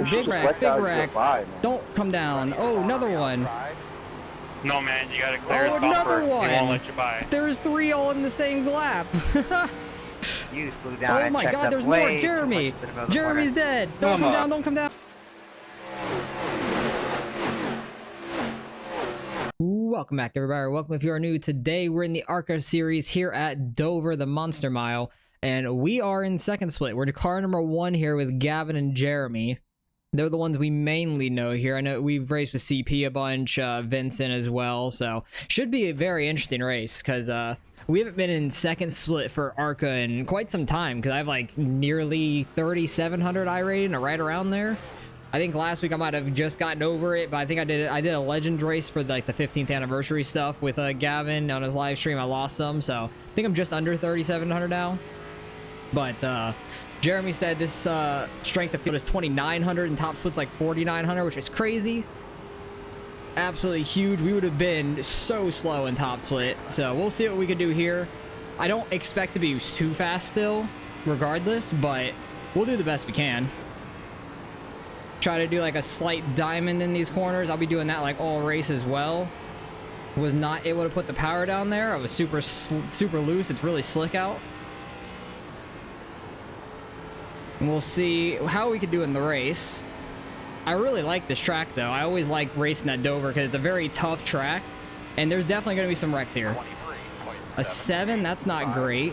Oh, big wreck, big wreck. Don't come down. Oh, another one. No, man, you gotta clear Oh, his bumper. another one. He won't let you by. There's 3 all in the same lap. You flew down. Oh my God, there's more. Jeremy. Jeremy's dead. Don't come down. Don't come down. Welcome back, everybody. Welcome if you are new. Today we're in the Arca series here at Dover, the Monster Mile, and we are in second split. We're to car number 1 here with Gavin and Jeremy. They're the ones we mainly know here. I know we've raced with CP a bunch, Vincent as well, so should be a very interesting race because we haven't been in second split for Arca in quite some time because I have like nearly 3,700 iRating or right around there. I think last week I might have just gotten over it, but I think I did a Legends race for like the 15th anniversary stuff with Gavin on his live stream. I lost some, so I think I'm just under 3,700 now. But Jeremy said this strength of field is 2,900 and top split's like 4,900, which is crazy. Absolutely huge. We would have been so slow in top split, so we'll see what we can do here. I don't expect to be too fast still, regardless, but we'll do the best we can. Try to do like a slight diamond in these corners. I'll be doing that like all race as well. Was not able to put the power down there. I was super loose. It's really slick out. And we'll see how we can do in the race. I really like this track though. I always like racing at Dover because it's a very tough track. And there's definitely going to be some wrecks here. A 7, that's not great.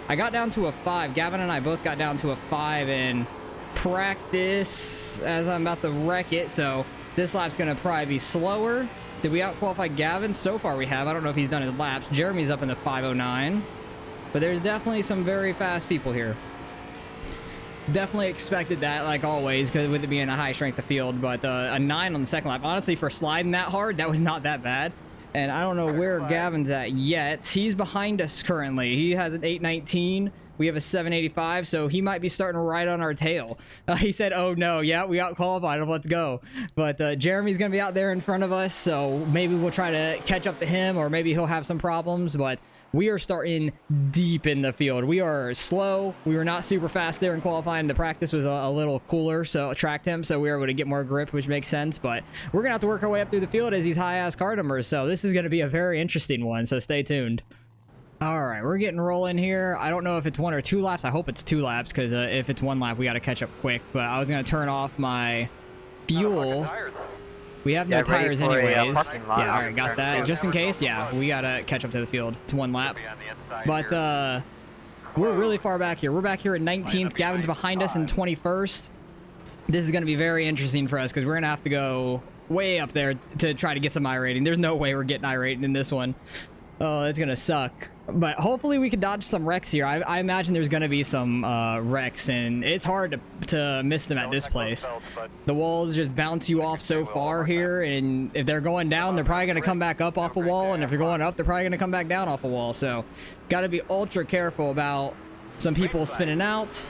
I got down to a 5. Gavin and I both got down to a 5 in practice as I'm about to wreck it. So this lap's going to probably be slower. Did we out-qualify Gavin? So far we have. I don't know if he's done his laps. Jeremy's up in the 5:09. But there's definitely some very fast people here. Definitely expected that, like always, because with it being a high strength of field, but a 9 on the second lap. Honestly, for sliding that hard, that was not that bad. And I don't know where Gavin's at yet. He's behind us currently. He has an 819. We have a 785, so he might be starting right on our tail. He said, oh no, yeah, we out-qualified him, let's go. But Jeremy's going to be out there in front of us, so maybe we'll try to catch up to him, or maybe he'll have some problems, but we are starting deep in the field. We are slow. We were not super fast there in qualifying. The practice was a little cooler, so tracked him, so we were able to get more grip, which makes sense. But we're going to have to work our way up through the field as these high-ass car numbers, so this is going to be a very interesting one, so stay tuned. All right, we're getting rolling here. I don't know if it's 1 or 2 laps. I hope it's 2 laps, because if it's 1 lap, we got to catch up quick. But I was going to turn off my fuel. We have no tires anyways. Yeah, all right, got that. Just in case, yeah, we got to catch up to the field. It's 1 lap. But we're really far back here. We're back here at 19th. Gavin's behind us in 21st. This is going to be very interesting for us because we're going to have to go way up there to try to get some iRating. There's no way we're getting iRating in this one. Oh, it's going to suck. But hopefully we can dodge some wrecks here. I imagine there's going to be some wrecks, and it's hard to miss them at this place. The walls just bounce you off so far here, and if they're going down, they're probably going to come back up off a wall, and if they're going up, they're probably going to come back down off a wall. So got to be ultra careful about some people spinning out.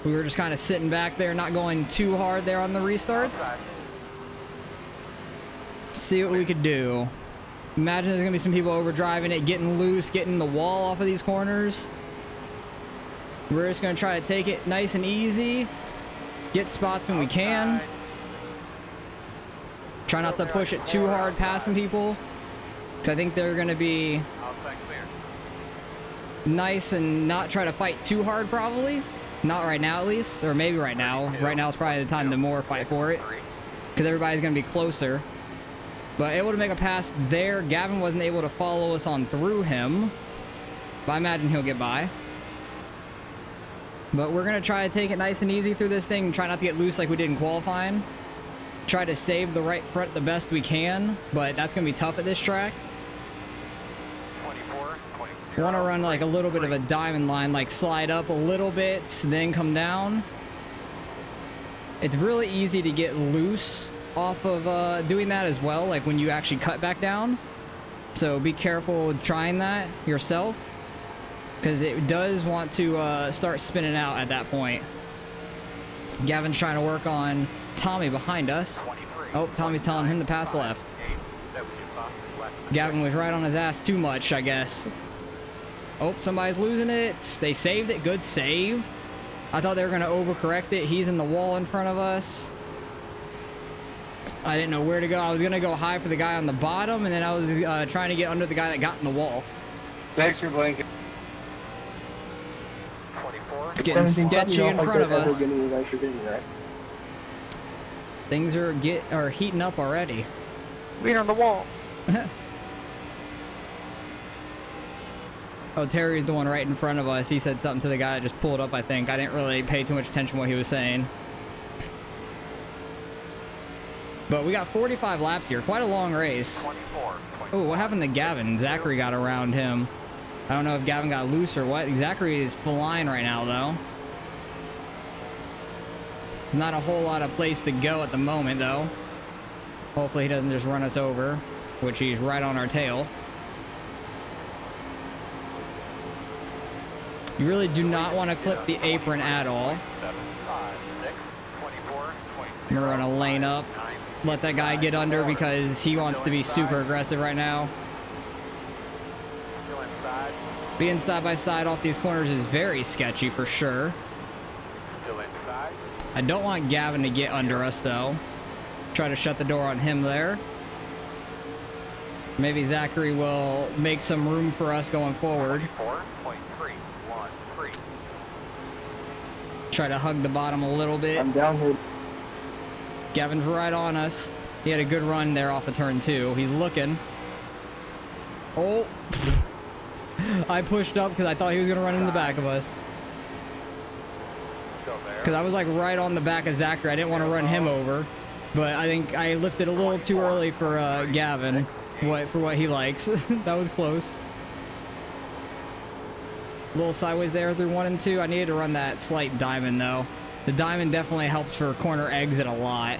We were just kind of sitting back there, not going too hard there on the restarts. See what we could do. Imagine there's gonna be some people overdriving it, getting loose, getting the wall off of these corners. We're just gonna try to take it nice and easy, get spots when we can. Try not to push it too hard passing people, because I think they're gonna be nice and not try to fight too hard probably. Not right now at least, or maybe right now. Right now is probably the time to more fight for it, because everybody's gonna be closer. But able to make a pass there. Gavin wasn't able to follow us on through him, but I imagine he'll get by. But we're going to try to take it nice and easy through this thing. Try not to get loose like we did in qualifying. Try to save the right front the best we can, but that's going to be tough at this track. Want to run like a little bit of a diamond line, like slide up a little bit, then come down. It's really easy to get loose off of doing that as well, like when you actually cut back down. So be careful trying that yourself, because it does want to start spinning out at that point. Gavin's trying to work on Tommy behind us. Oh, Tommy's telling him to pass left. Gavin was right on his ass too much, I guess. Oh, somebody's losing it. They saved it. Good save. I thought they were going to overcorrect it. He's in the wall in front of us. I didn't know where to go. I was going to go high for the guy on the bottom, and then I was trying to get under the guy that got in the wall. Thanks for blanket. It's getting sketchy in front of us. Things are heating up already. Lean on the wall. Oh, Terry's the one right in front of us. He said something to the guy that just pulled up, I think. I didn't really pay too much attention to what he was saying. But we got 45 laps here. Quite a long race. Oh, what happened to Gavin? Zachary got around him. I don't know if Gavin got loose or what. Zachary is flying right now, though. There's not a whole lot of place to go at the moment, though. Hopefully he doesn't just run us over, which he's right on our tail. You really do not want to clip the apron at all. We're gonna lane up. Let that guy get under because he wants to be super aggressive right now. Being side by side off these corners is very sketchy for sure. I don't want Gavin to get under us though. Try to shut the door on him there. Maybe Zachary will make some room for us going forward. Try to hug the bottom a little bit. I'm down here. Gavin's right on us. He had a good run there off of turn 2. He's looking. Oh. I pushed up because I thought he was going to run in the back of us. Because I was like right on the back of Zachary. I didn't want to run him over. But I think I lifted a little too early for Gavin. For what he likes. That was close. A little sideways there through 1 and 2. I needed to run that slight diamond though. The diamond definitely helps for corner exit a lot.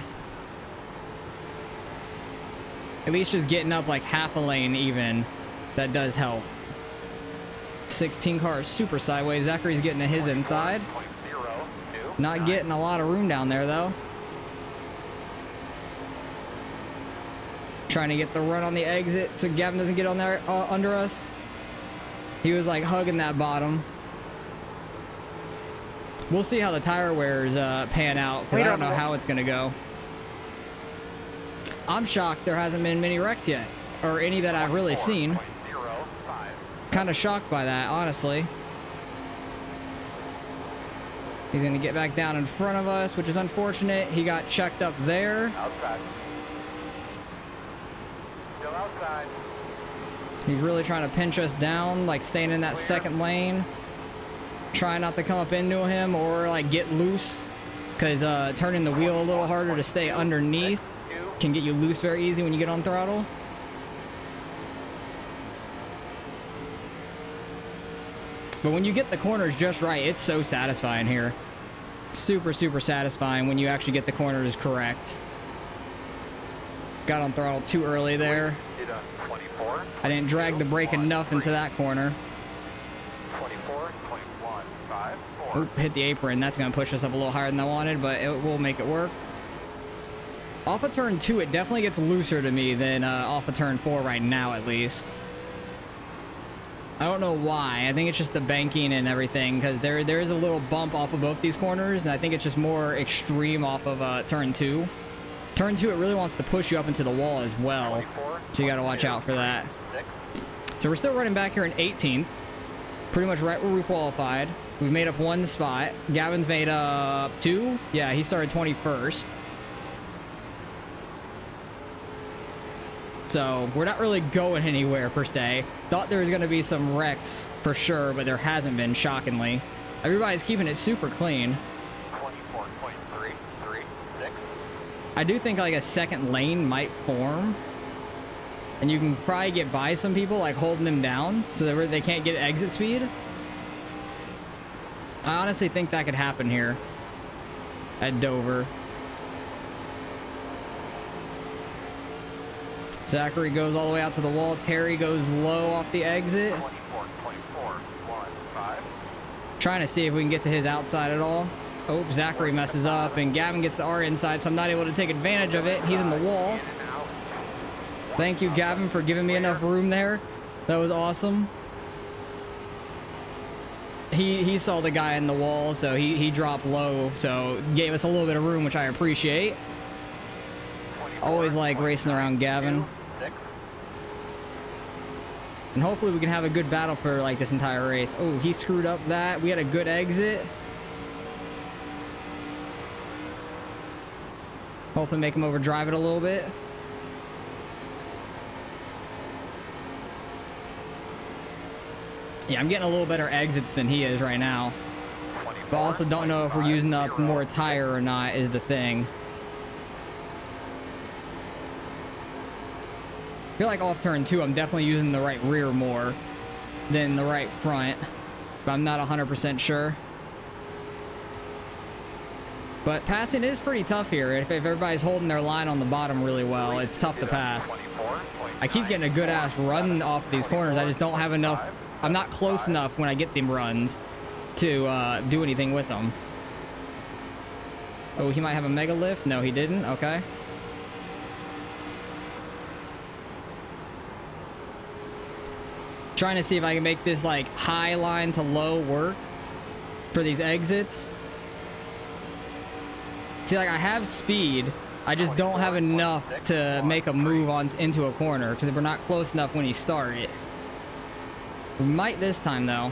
At least just getting up like half a lane even. That does help. 16 cars super sideways. Zachary's getting to his inside. Not getting a lot of room down there though. Trying to get the run on the exit so Gavin doesn't get on there under us. He was like hugging that bottom. We'll see how the tire wears pan out because I don't know how it's gonna go. I'm shocked there hasn't been many wrecks yet, or any that I've really seen. Kind of shocked by that, honestly. He's gonna get back down in front of us, which is unfortunate. He got checked up there. Outside. Still outside. He's really trying to pinch us down, like staying in that second lane. Trying not to come up into him or like get loose, because turning the wheel a little harder to stay underneath can get you loose very easy when you get on throttle. But when you get the corners just right, it's so satisfying here. Super, super satisfying when you actually get the corners correct. Got on throttle too early there. I didn't drag the brake enough into that corner. Oop, hit the apron. That's going to push us up a little higher than I wanted, but it will make it work. Off of turn 2, it definitely gets looser to me than off of turn 4 right now, at least. I don't know why. I think it's just the banking and everything, because there is a little bump off of both these corners, and I think it's just more extreme off of turn 2. Turn 2, it really wants to push you up into the wall as well, so you got to watch out for that. So we're still running back here in 18th, pretty much right where we qualified. We've made up 1 spot. Gavin's made up 2. Yeah, he started 21st. So we're not really going anywhere per se. Thought there was going to be some wrecks for sure, but there hasn't been, shockingly. Everybody's keeping it super clean. 24.336. I do think like a second lane might form. And you can probably get by some people, like holding them down so that they can't get exit speed. I honestly think that could happen here at Dover. Zachary goes all the way out to the wall. Terry goes low off the exit. 24.415. Trying to see if we can get to his outside at all. Oh, Zachary messes up and Gavin gets to our inside, so I'm not able to take advantage of it. He's in the wall. Thank you, Gavin, for giving me enough room there. That was awesome. he saw the guy in the wall, so he dropped low, so gave us a little bit of room, which I appreciate. Always like racing around Gavin. And hopefully we can have a good battle for like this entire race. Oh, he screwed up that. We had a good exit. Hopefully make him overdrive it a little bit. Yeah, I'm getting a little better exits than he is right now. But also don't know if we're using up more tire or not is the thing. I feel like off turn 2, I'm definitely using the right rear more than the right front. But I'm not 100% sure. But passing is pretty tough here. If everybody's holding their line on the bottom really well, it's tough to pass. I keep getting a good ass run off of these corners. I just don't have enough. I'm not close enough when I get them runs to do anything with them. Oh, he might have a mega lift. No, he didn't. Okay. Trying to see if I can make this like high line to low work for these exits. See, like I have speed, I just don't have enough to make a move on into a corner because we're not close enough when you start it. We might this time though.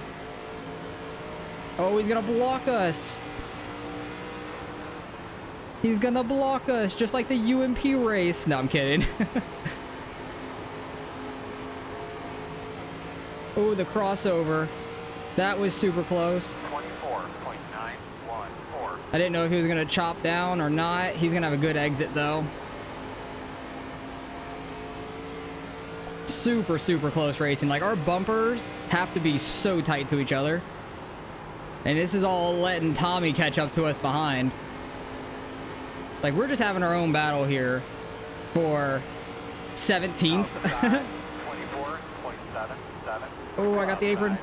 Oh, he's gonna block us. He's gonna block us just like the UMP race. No, I'm kidding. Oh, the crossover. That was super close. 24.914. I didn't know if he was going to chop down or not. He's going to have a good exit, though. Super, super close racing. Like, our bumpers have to be so tight to each other. And this is all letting Tommy catch up to us behind. Like, we're just having our own battle here for 17th. 24.777. Oh, I got the apron.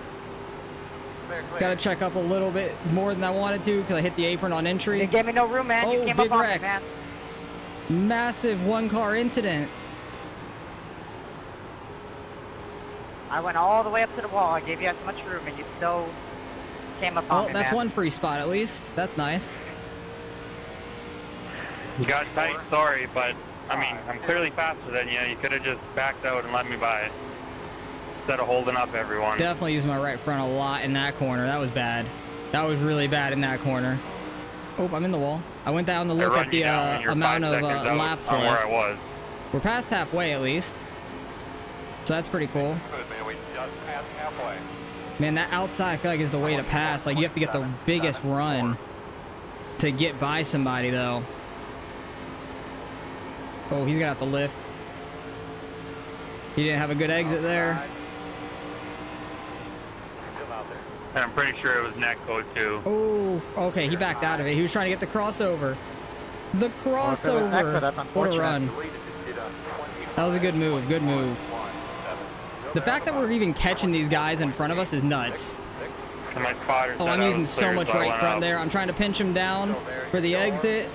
Got to check up a little bit more than I wanted to because I hit the apron on entry. You gave me no room, man. You Oh, came big up on wreck. me, man. Massive one-car incident. I went all the way up to the wall. I gave you as much room, and you still came up on Oh, me, that's man. one free spot at least. That's nice. You got tight, sorry, but I mean, I'm clearly faster than you. You could have just backed out and let me by instead of holding up everyone. Definitely used my right front a lot in that corner. That was bad. That was really bad in that corner. Oh, I'm in the wall. I went down to look at the amount of laps on where I left. was. We're past halfway at least. So that's pretty cool. Good, man. We just passed halfway. Man, that outside I feel like is the way to pass. Like you have to get the biggest run to get by somebody though. Oh, he's gonna have to lift. He didn't have a good exit there. Still out there. And I'm pretty sure it was net code too. Oh, okay, he backed out of it. He was trying to get the crossover. The crossover. that's What a unfortunate. run. That was a good move. Good move. The fact that we're even catching these guys in front of us is nuts. And my spotter Oh, said I'm I using was so clear, much so I right went front up. there. I'm trying to pinch him down for the exit.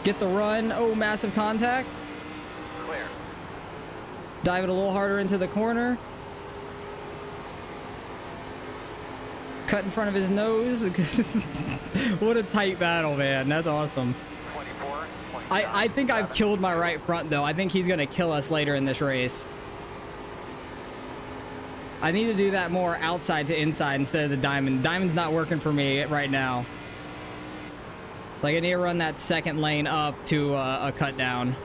Get the run. Oh, massive contact. Clear. Dive it a little harder into the corner. Cut in front of his nose. What a tight battle, man. That's awesome. 24.9. I think I've killed my right front, though. I think he's going to kill us later in this race. I need to do that more outside to inside instead of the diamond. Diamond's not working for me right now. Like, I need to run that second lane up to a cut down.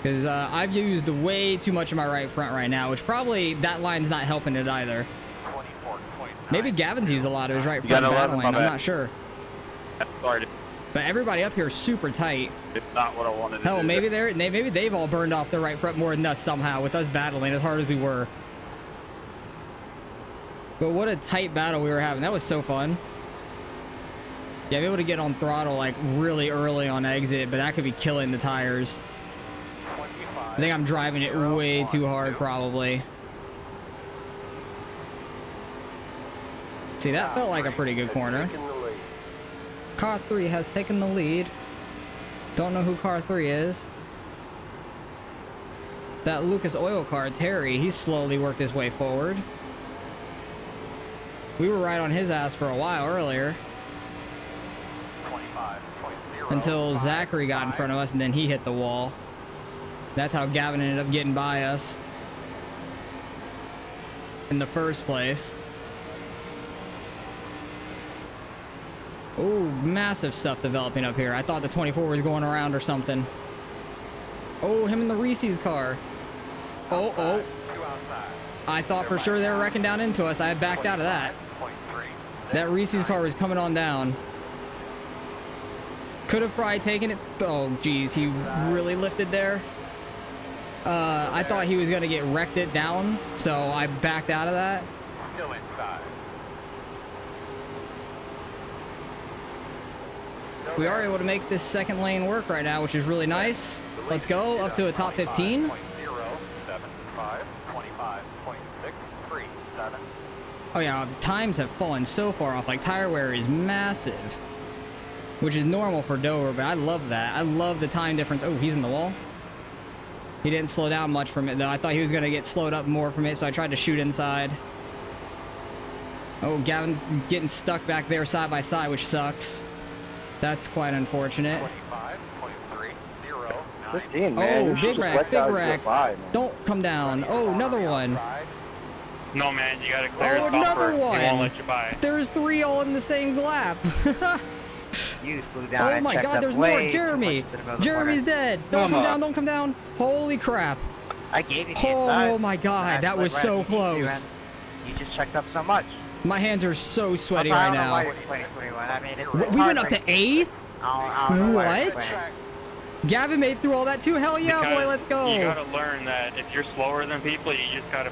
Because I've used way too much of my right front right now, which probably that line's not helping it either. 24.9. Maybe Gavin's used a lot of his right You front got 11, battling. my I'm bad. not sure. Sorry, But everybody up here is super tight. it's not what I wanted to Hell, do. maybe they've all burned off their right front more than us somehow with us battling as hard as we were. But what a tight battle we were having. That was so fun. Yeah, be able to get on throttle like really early on exit, but that could be killing the tires. I think I'm driving it way too hard probably. See, that felt like a pretty good corner. Car 3 has taken the lead. Don't know who car 3 is. That Lucas Oil car, Terry, he's slowly worked his way forward. We were right on his ass for a while earlier. 25.0. Until Zachary got in front of us and then he hit the wall. That's how Gavin ended up getting by us in the first place. Oh, massive stuff developing up here. I thought the 24 was going around or something. Oh, him in the Reese's car. Oh, oh. I thought for sure they were wrecking down into us. I had backed out of that. That Reese's car was coming on down. Could have probably taken it. Oh, geez. He really lifted there. I thought he was going to get wrecked it down, so I backed out of that. Still inside. We are able to make this second lane work right now, which is really nice. Let's go up to a top 15. 25.075, 25.637. Oh yeah, times have fallen so far off. Like tire wear is massive, which is normal for Dover, but I love that. I love the time difference. Oh, he's in the wall. He didn't slow down much from it though. I thought he was gonna get slowed up more from it, so I tried to shoot inside. Oh, Gavin's getting stuck back there side by side, which sucks. That's quite unfortunate. 25.309. 15, man. Oh, You big should just rack, let big guys rack. get by, man. Don't come down. Oh, another one. No, man, you gotta clear Oh, the bumper. another one. He won't let you by. There's 3 all in the same lap. You flew down Oh and my checked god, up there's more. way too Jeremy. much to the middle of the Jeremy's corner. dead. Don't come Come down, on. don't come down. Holy crap. I gave you the Oh inside. my god, that was so close. You just checked up so much. My hands are so sweaty I right don't know why now. you're 2021. I mean, We went up to 8th? I don't know why you're What? 20. Gavin made through all that too? Hell yeah, Because boy, let's You go. gotta learn that if you're slower than people, you just gotta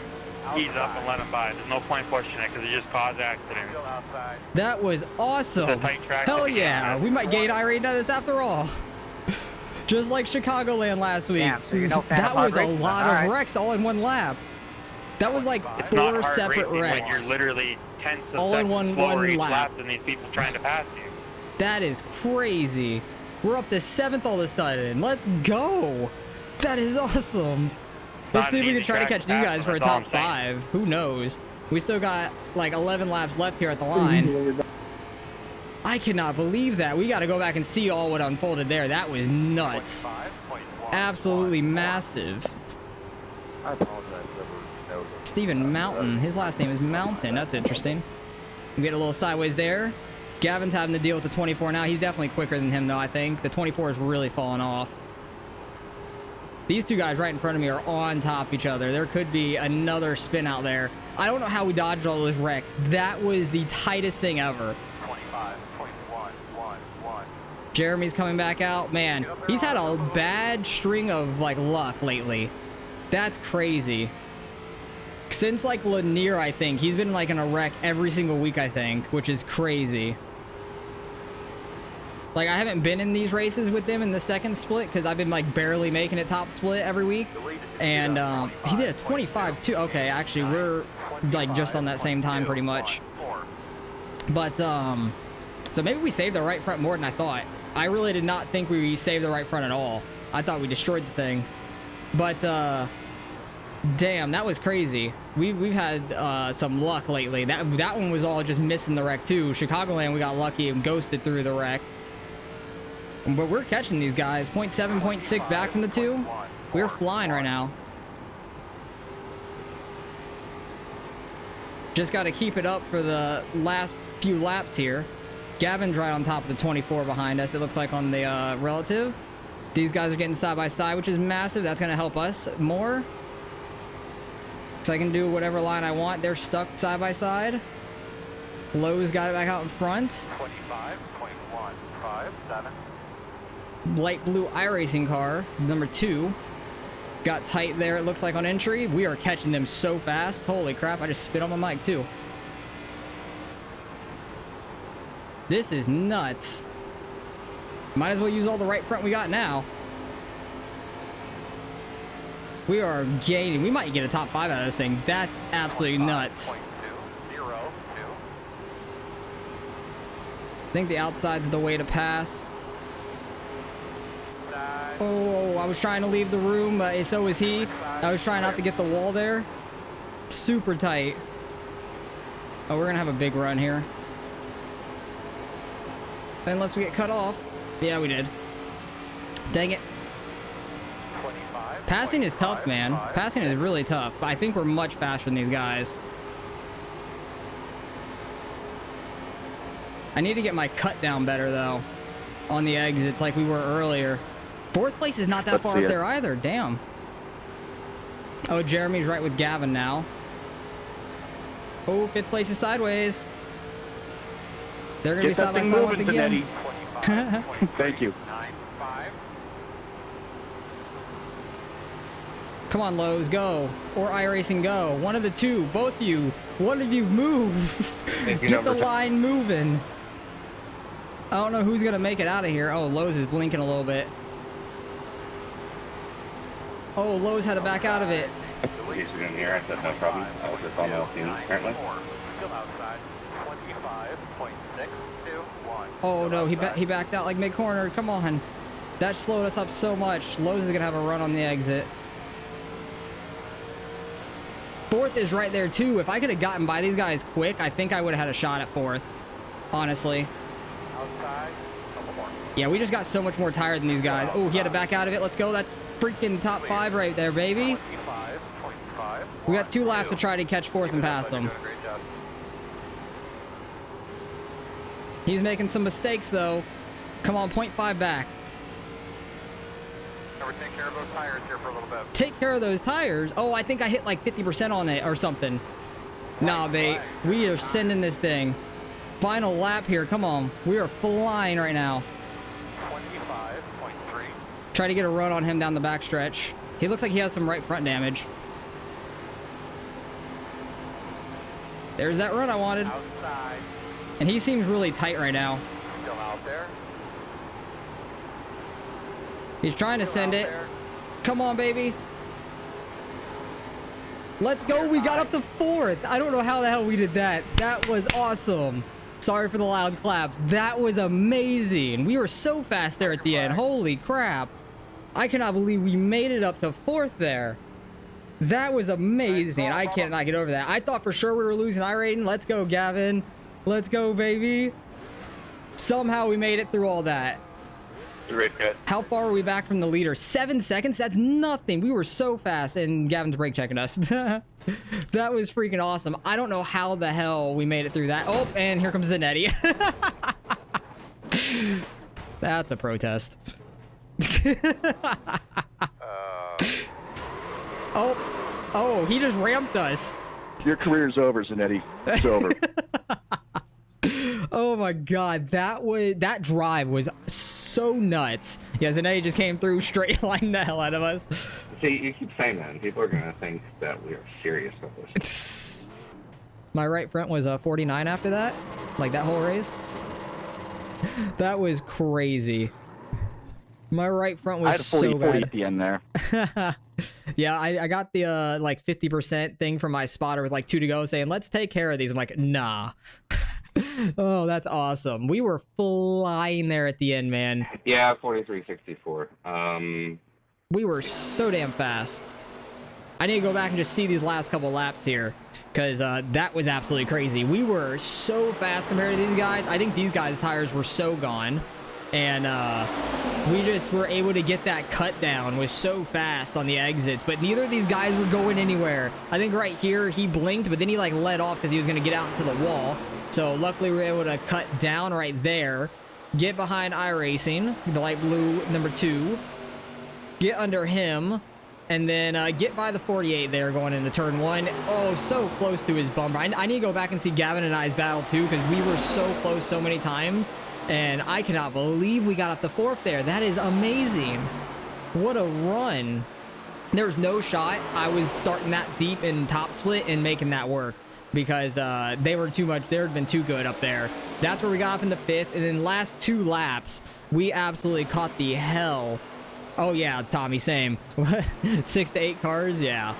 ease up and let them by. There's no point pushing it because you just cause accidents. Still outside. That was awesome. It's a tight track Hell to begin yeah, with. we might gain iRacing out of this after all. Just like Chicagoland last week. Damn, so you're no fan That of hard was a racing, lot all of right. wrecks all in one lap. That was like It's not 4 hard separate racing when wrecks. you're literally tenths of All in seconds one slower each lap. lap than these people trying to pass you. That is crazy. We're up to 7th all of a sudden. Let's go. That is awesome. Let's Not see if an we can easy try to track catch to these pass guys them, for a that's all top I'm saying. 5. Who knows? We still got like 11 laps left here at the line. I cannot believe that. We got to go back and see all what unfolded there. That was nuts. 25.1. Absolutely massive. I apologize for ever noticed. Stephen Mountain. His last name is Mountain. That's interesting. We get a little sideways there. Gavin's having to deal with the 24 now. He's definitely quicker than him, though, I think. The 24 is really falling off. These two guys right in front of me are on top of each other. There could be another spin out there. I don't know how we dodged all those wrecks. That was the tightest thing ever. 25.111. Jeremy's coming back out. Man, he's had a bad string of, like, luck lately. That's crazy. Since, like, Lanier, I think. He's been, like, in a wreck every single week, I think, which is crazy. Like, I haven't been in these races with them in the second split because I've been, like, barely making it top split every week. And, he did a 25, too. Okay, actually, we're, like, just on that same time, pretty much. But, so maybe we saved the right front more than I thought. I really did not think we saved the right front at all. I thought we destroyed the thing. But, damn, that was crazy. We've had some luck lately. That one was all just missing the wreck too. Chicagoland, we got lucky and ghosted through the wreck. But we're catching these guys. 0.7, 0.6 back from the 2. We're flying right now. Just got to keep it up for the last few laps here. Gavin's right on top of the 24 behind us, it looks like, on the relative. These guys are getting side by side, which is massive. That's going to help us more. So I can do whatever line I want. They're stuck side by side. Lowe's got it back out in front. 25.157. Light blue iRacing car, number 2. Got tight there, it looks like, on entry. We are catching them so fast. Holy crap, I just spit on my mic too. This is nuts. Might as well use all the right front we got now. We are gaining. We might get a top 5 out of this thing. That's absolutely nuts. 25.202. I think the outside's the way to pass. Oh, I was trying to leave the room, but so was he. I was trying not to get the wall there. Super tight. Oh, we're gonna have a big run here. Unless we get cut off. Yeah, we did. Dang it. 25. Passing is tough, man. Passing is really tough, but I think we're much faster than these guys. I need to get my cut down better, though, on the exits like we were earlier. Fourth place is not that far up there either. Damn. Oh, Jeremy's right with Gavin now. Oh, fifth place is sideways. They're going to be side by side once again. Thank you. 95. Come on, Lowe's, go. Or iRacing, go. One of the two. Both of you. One of you move. Get the line moving. I don't know who's going to make it out of here. Oh, Lowe's is blinking a little bit. Oh, Lowe's had to back out of it. He's in here. I said no problem. I was just on the team, apparently. Still outside. 25.621. Oh, no, he backed out like mid-corner. Come on. That slowed us up so much. Lowe's is going to have a run on the exit. Fourth is right there, too. If I could have gotten by these guys quick, I think I would have had a shot at fourth. Honestly. Outside. Couple more. Yeah, we just got so much more tired than these guys. Oh, he had to back out of it. Let's go. That's freaking top 5 right there, baby. 25.5. We got 2 laps to try to catch fourth and pass them. Great job. He's making some mistakes, though. Come on, 0.5 back. Now we're taking care of those tires here for a little bit. Take care of those tires. Oh, I think I hit like 50% on it or something. Nah, mate. We are sending this thing. Final lap here. Come on. We are flying right now. 25.3. Try to get a run on him down the backstretch. He looks like he has some right front damage. There's that run I wanted. Outside. And he seems really tight right now. Still out there. He's trying to send it. Come on, baby. Let's go. We got up to fourth. I don't know how the hell we did that. That was awesome. Sorry for the loud claps. That was amazing. We were so fast there at the end. Holy crap. I cannot believe we made it up to fourth there. That was amazing. I cannot get over that. I thought for sure we were losing iRacing. Let's go, Gavin. Let's go, baby. Somehow we made it through all that. Great cut. How far are we back from the leader? 7 seconds? That's nothing. We were so fast, and Gavin's brake checking us. That was freaking awesome. I don't know how the hell we made it through that. Oh, and here comes Zanetti. That's a protest. Oh, he just ramped us. Your career's over, Zanetti. It's over. Oh my god, that drive was so nuts. Yeah, Zanetti just came through straight line the hell out of us. See, you keep saying that, and people are gonna think that we are serious about this. My right front was 49 after that, like that whole race. That was crazy. My right front was so bad. I had a 40-40 at the end there. Yeah, I got the like 50% thing from my spotter with like 2 to go saying, let's take care of these. I'm like, nah. Oh, that's awesome. We were flying there at the end, man. Yeah, 43.64. We were so damn fast. I need to go back and just see these last couple laps here, because that was absolutely crazy. We were so fast compared to these guys. I think these guys' tires were so gone, and we just were able to get that cut down. Was so fast on the exits, but neither of these guys were going anywhere. I think right here he blinked, but then he like let off because he was going to get out into the wall. So luckily we were able to cut down right there, get behind iRacing, the light blue number 2, get under him, and then get by the 48 there going into turn 1. Oh, so close to his bumper. I need to go back and see Gavin and I's battle too, because we were so close so many times, and I cannot believe we got up to 4th there. That is amazing. What a run. There was no shot I was starting that deep in top split and making that work, because they were too much. They had been too good up there. That's where we got up in the 5th, and then last 2 laps we absolutely caught the hell. Oh yeah, Tommy, same. 6 to 8 cars, yeah.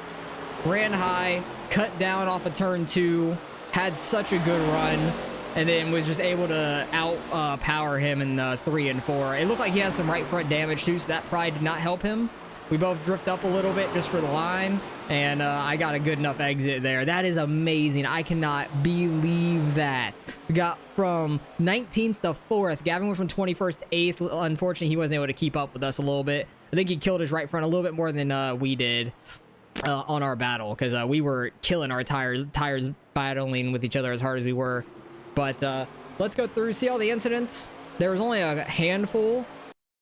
Ran high, cut down off of turn 2, had such a good run, and then was just able to out power him in 3 and 4. It looked like he has some right front damage too, so that probably did not help him. We both drift up a little bit just for the line, and I got a good enough exit there. That is amazing. I cannot believe that. We got from 19th to 4th. Gavin went from 21st to 8th. Unfortunately, he wasn't able to keep up with us a little bit. I think he killed his right front a little bit more than we did on our battle, because we were killing our tires battling with each other as hard as we were. But let's go through, see all the incidents. There was only a handful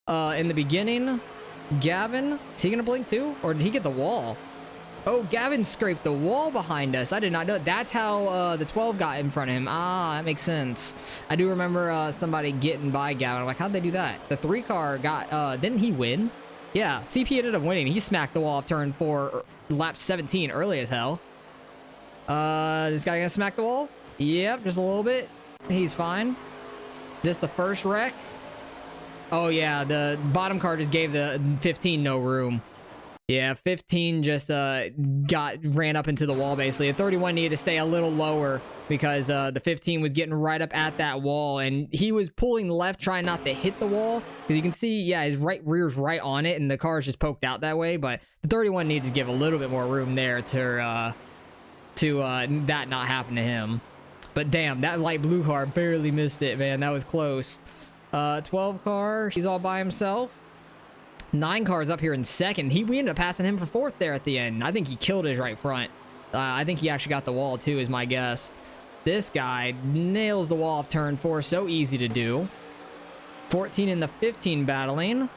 in the beginning. Gavin, is he gonna blink too, or did he get the wall? Oh, Gavin scraped the wall behind us. I did not know. That's how the 12 got in front of him. Ah, that makes sense. I do remember somebody getting by Gavin. I'm like, how'd they do that? The 3 car got, didn't he win? Yeah, CP ended up winning. He smacked the wall off turn 4, lap 17, early as hell. This guy gonna smack the wall? Yep, just a little bit. He's fine. This the first wreck? Oh yeah, the bottom car just gave the 15 no room. Yeah, 15 just ran up into the wall basically. The 31 needed to stay a little lower because the 15 was getting right up at that wall, and he was pulling left trying not to hit the wall, because you can see, yeah, his right rear's right on it and the car's just poked out that way. But the 31 needed to give a little bit more room there to that not happen to him. But damn, that light blue car barely missed it, man. That was close. 12 car, he's all by himself. 9 cars up here in second. We ended up passing him for 4th there at the end. I think he killed his right front. I think he actually got the wall too, is my guess. This guy nails the wall off turn 4. So easy to do. 14 in the 15 battling.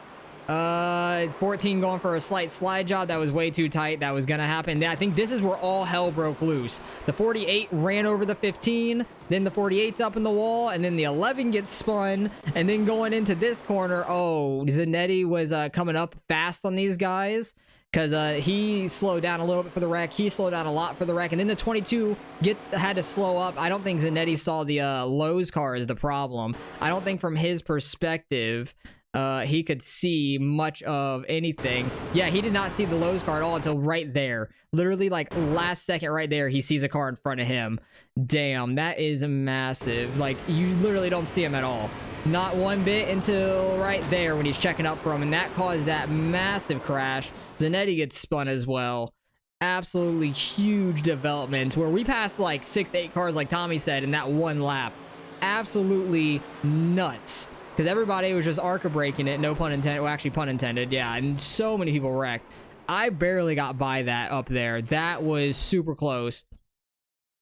14 going for a slight slide job. That was way too tight. That was going to happen. I think this is where all hell broke loose. The 48 ran over the 15. Then the 48's up in the wall. And then the 11 gets spun. And then going into this corner, oh, Zanetti was coming up fast on these guys, because he slowed down a little bit for the wreck. He slowed down a lot for the wreck. And then the 22 had to slow up. I don't think Zanetti saw the Lowe's car as the problem. I don't think from his perspective he could see much of anything. Yeah, he did not see the Lowe's car at all until right there. Literally, like, last second right there, he sees a car in front of him. Damn, that is massive. Like, you literally don't see him at all. Not one bit until right there when he's checking up for him, and that caused that massive crash. Zanetti gets spun as well. Absolutely huge development, where we passed like 6 to 8 cars, like Tommy said, in that one lap. Absolutely nuts. Because everybody was just Arca breaking it, no pun intended. Well, actually, pun intended, yeah. And so many people wrecked. I barely got by that up there. That was super close.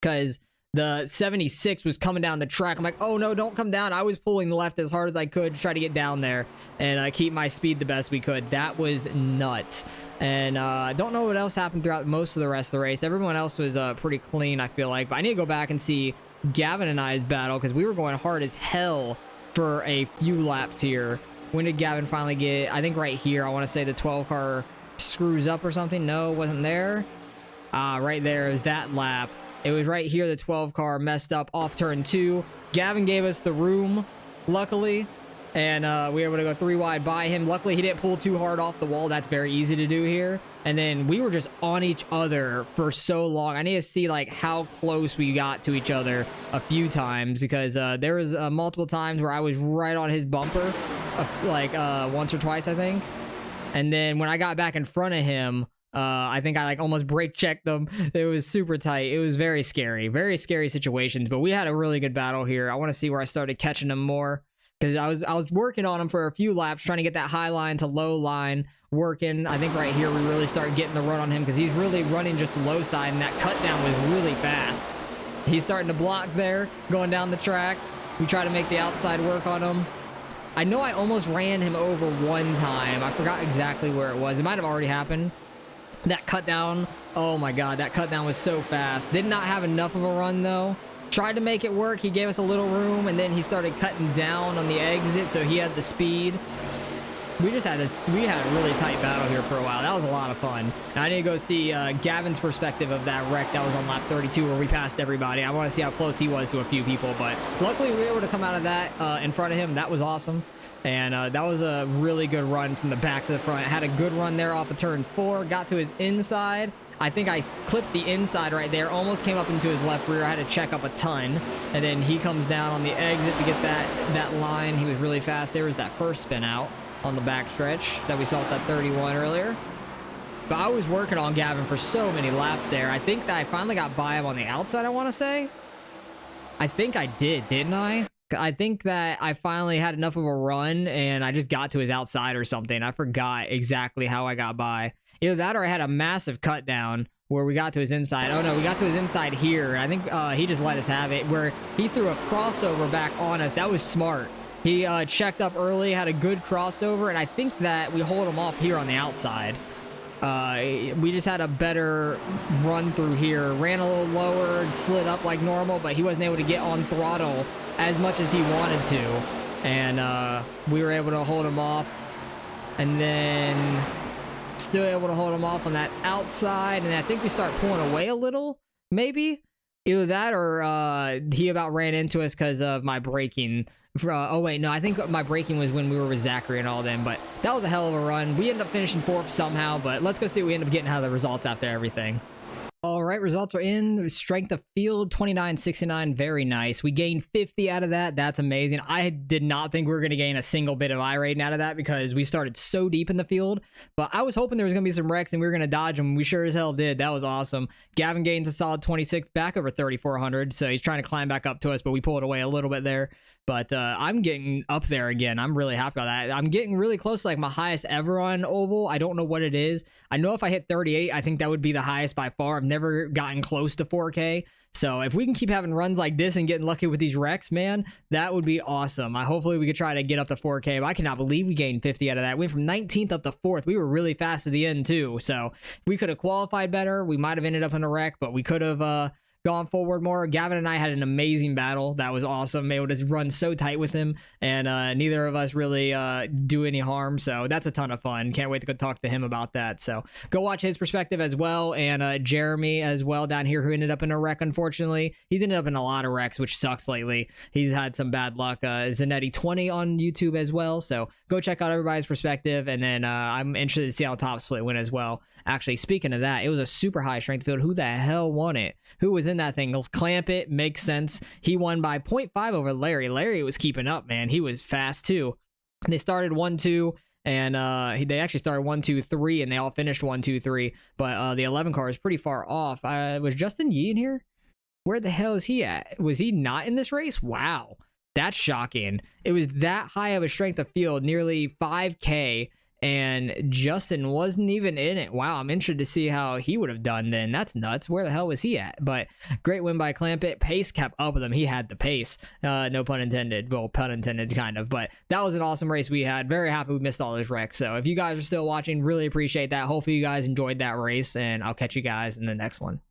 Because the 76 was coming down the track. I'm like, oh no, don't come down. I was pulling left as hard as I could to try to get down there and keep my speed the best we could. That was nuts. And I don't know what else happened throughout most of the rest of the race. Everyone else was pretty clean, I feel like. But I need to go back and see Gavin and I's battle, because we were going hard as hell for a few laps here. When did Gavin finally get? I think right here. I want to say the 12 car screws up or something. No, it wasn't there. Right there is that lap. It was right here. The 12 car messed up off turn 2. Gavin gave us the room, luckily, and we were able to go 3 wide by him. Luckily, he didn't pull too hard off the wall. That's very easy to do here. And then we were just on each other for so long. I need to see like how close we got to each other a few times, because there was multiple times where I was right on his bumper, like once or twice, I think. And then when I got back in front of him, I think I like almost brake checked them. It was super tight. It was very scary situations. But we had a really good battle here. I want to see where I started catching them more, because I was working on him for a few laps, trying to get that high line to low line working. I think right here we really start getting the run on him, because he's really running just the low side, and that cut down was really fast. He's starting to block there, going down the track. We try to make the outside work on him. I know I almost ran him over one time. I forgot exactly where it was. It might have already happened. That cut down, oh my god, that cut down was so fast. Did not have enough of a run though. Tried to make it work. He gave us a little room, and then he started cutting down on the exit, so he had the speed. We had a really tight battle here for a while. That was a lot of fun. Now I need to go see Gavin's perspective of that wreck that was on lap 32, where we passed everybody. I want to see how close he was to a few people, but luckily we were able to come out of that in front of him. That was awesome. And that was a really good run from the back to the front. Had a good run there off of turn 4. Got to his inside. I think I clipped the inside right there. Almost came up into his left rear. I had to check up a ton. And then he comes down on the exit to get that line. He was really fast. There was that first spin out on the back stretch that we saw with that 31 earlier. But I was working on Gavin for so many laps there. I think that I finally got by him on the outside, I want to say. I think I did, didn't I? I think that I finally had enough of a run and I just got to his outside or something. I forgot exactly how I got by. Either that or I had a massive cut down where we got to his inside. Oh no, we got to his inside here. I think he just let us have it, where he threw a crossover back on us. That was smart. He checked up early, had a good crossover, and I think that we hold him off here on the outside. We just had a better run through here. Ran a little lower, slid up like normal, but he wasn't able to get on throttle as much as he wanted to. And we were able to hold him off. And then still able to hold him off on that outside. And I think we start pulling away a little, maybe. Either that or he about ran into us because of my braking. Oh wait, no, I think my braking was when we were with Zachary and all them, but that was a hell of a run. We ended up finishing 4th somehow, but let's go see what we end up getting out of the results after everything. All right, results are in. Strength of field, 29.69, very nice. We gained 50 out of that. That's amazing. I did not think we were going to gain a single bit of iRating out of that because we started so deep in the field, but I was hoping there was going to be some wrecks and we were going to dodge them. We sure as hell did. That was awesome. Gavin gains a solid 26, back over 3,400, so he's trying to climb back up to us, but we pulled away a little bit there. But I'm getting up there again. I'm really happy about that. I'm getting really close to like my highest ever on Oval. I don't know what it is. I know if I hit 38, I think that would be the highest by far. I've never gotten close to 4K. So if we can keep having runs like this and getting lucky with these wrecks, man, that would be awesome. Hopefully we could try to get up to 4K. But I cannot believe we gained 50 out of that. We went from 19th up to 4th. We were really fast at the end too. So if we could have qualified better, we might have ended up in a wreck, but we could have gone forward more. Gavin and I had an amazing battle. That was awesome. Able to run so tight with him, and neither of us really do any harm. So that's a ton of fun. Can't wait to go talk to him about that. So go watch his perspective as well, and Jeremy as well down here, who ended up in a wreck. Unfortunately, he's ended up in a lot of wrecks, which sucks lately. He's had some bad luck. Zanetti20 on YouTube as well. So go check out everybody's perspective, and then I'm interested to see how Top Split went as well. Actually, speaking of that, it was a super high strength field. Who the hell won it? Who was in that thing? Clamp it, makes sense. He won by 0.5 over Larry. Larry was keeping up, man. He was fast too. They started 1-2, and they actually started 1-2-3, and they all finished 1-2-3. But the 11 car is pretty far off. Was Justin Yee in here? Where the hell is he at? Was he not in this race? Wow, that's shocking. It was that high of a strength of field, nearly 5K. And Justin wasn't even in it. Wow, I'm interested to see how he would have done then. That's nuts. Where the hell was he at? But great win by Clampett. Pace kept up with him. He had the pace. No pun intended. Well, pun intended, kind of. But that was an awesome race we had. Very happy we missed all those wrecks. So if you guys are still watching, really appreciate that. Hopefully you guys enjoyed that race. And I'll catch you guys in the next one.